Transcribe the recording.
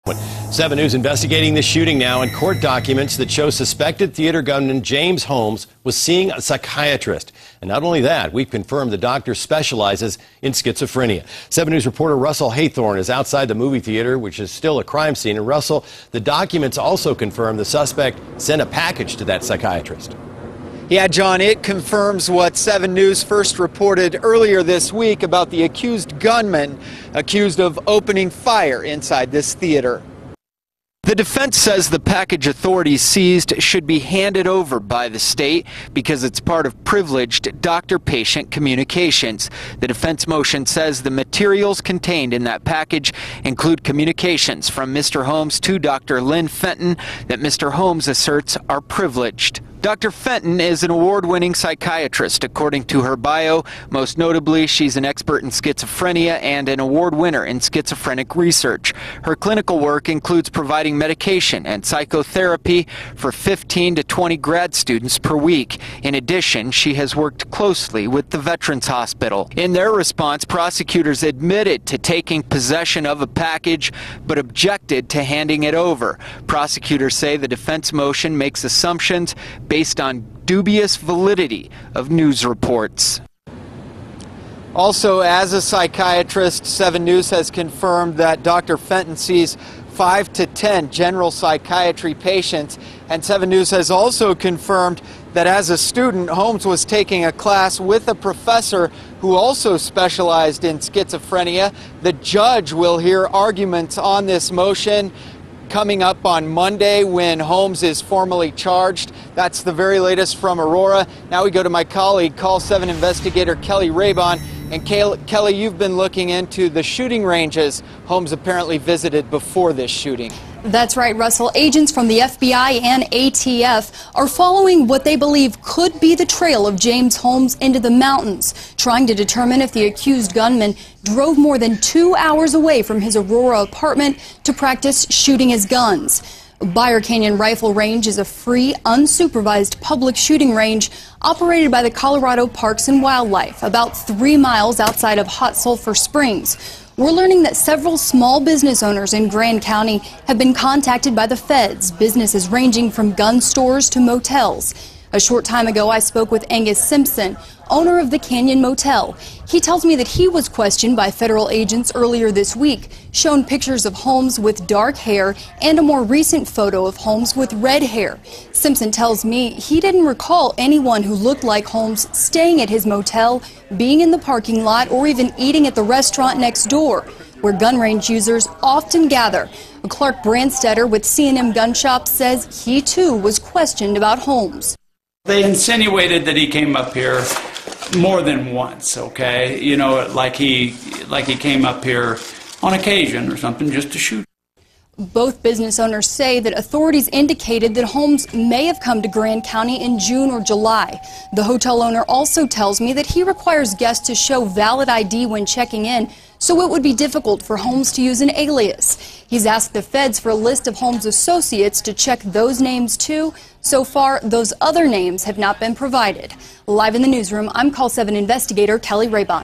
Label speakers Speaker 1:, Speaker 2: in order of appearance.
Speaker 1: 7 News investigating the shooting now, and court documents that show suspected theater gunman James Holmes was seeing a psychiatrist. And not only that, we've confirmed the doctor specializes in schizophrenia. 7 News reporter Russell Haythorne is outside the movie theater, which is still a crime scene. And Russell, the documents also confirm the suspect sent a package to that psychiatrist.
Speaker 2: Yeah, John, it confirms what 7 News first reported earlier this week about the accused gunman accused of opening fire inside this theater. The defense says the package authorities seized should be handed over by the state because it's part of privileged doctor-patient communications. The defense motion says the materials contained in that package include communications from Mr. Holmes to Dr. Lynn Fenton that Mr. Holmes asserts are privileged. Dr. Fenton is an award-winning psychiatrist, according to her bio. Most notably, she's an expert in schizophrenia and an award winner in schizophrenic research. Her clinical work includes providing medication and psychotherapy for 15 to 20 grad students per week. In addition, she has worked closely with the Veterans Hospital. In their response, prosecutors admitted to taking possession of a package, but objected to handing it over. Prosecutors say the defense motion makes assumptions based on dubious validity of news reports. Also, as a psychiatrist, 7 News has confirmed that Dr. Fenton sees 5 to 10 general psychiatry patients, and 7 News has also confirmed that as a student, Holmes was taking a class with a professor who also specialized in schizophrenia. The judge will hear arguments on this motion coming up on Monday when Holmes is formally charged. That's the very latest from Aurora. Now we go to my colleague, Call 7 investigator Kelly Raybon. And Kelly, you've been looking into the shooting ranges Holmes apparently visited before this shooting.
Speaker 3: That's right, Russell. Agents from the FBI and ATF are following what they believe could be the trail of James Holmes into the mountains, trying to determine if the accused gunman drove more than 2 hours away from his Aurora apartment to practice shooting his guns. Byre Canyon Rifle Range is a free, unsupervised public shooting range operated by the Colorado Parks and Wildlife, about 3 miles outside of Hot Sulphur Springs. We're learning that several small business owners in Grand County have been contacted by the feds, businesses ranging from gun stores to motels. A short time ago, I spoke with Angus Simpson, owner of the Canyon Motel. He tells me that he was questioned by federal agents earlier this week, shown pictures of Holmes with dark hair and a more recent photo of Holmes with red hair. Simpson tells me he didn't recall anyone who looked like Holmes staying at his motel, being in the parking lot, or even eating at the restaurant next door, where gun range users often gather. Clark Brandstetter with C&M Gun Shop says he too was questioned about Holmes.
Speaker 4: They insinuated that he came up here more than once, okay? You know, like he came up here on occasion or something just to shoot.
Speaker 3: Both business owners say that authorities indicated that Holmes may have come to Grand County in June or July. The hotel owner also tells me that he requires guests to show valid ID when checking in, so it would be difficult for Holmes to use an alias. He's asked the feds for a list of Holmes' associates to check those names too. So far, those other names have not been provided. Live in the newsroom, I'm Call 7 investigator Kelly Raybon.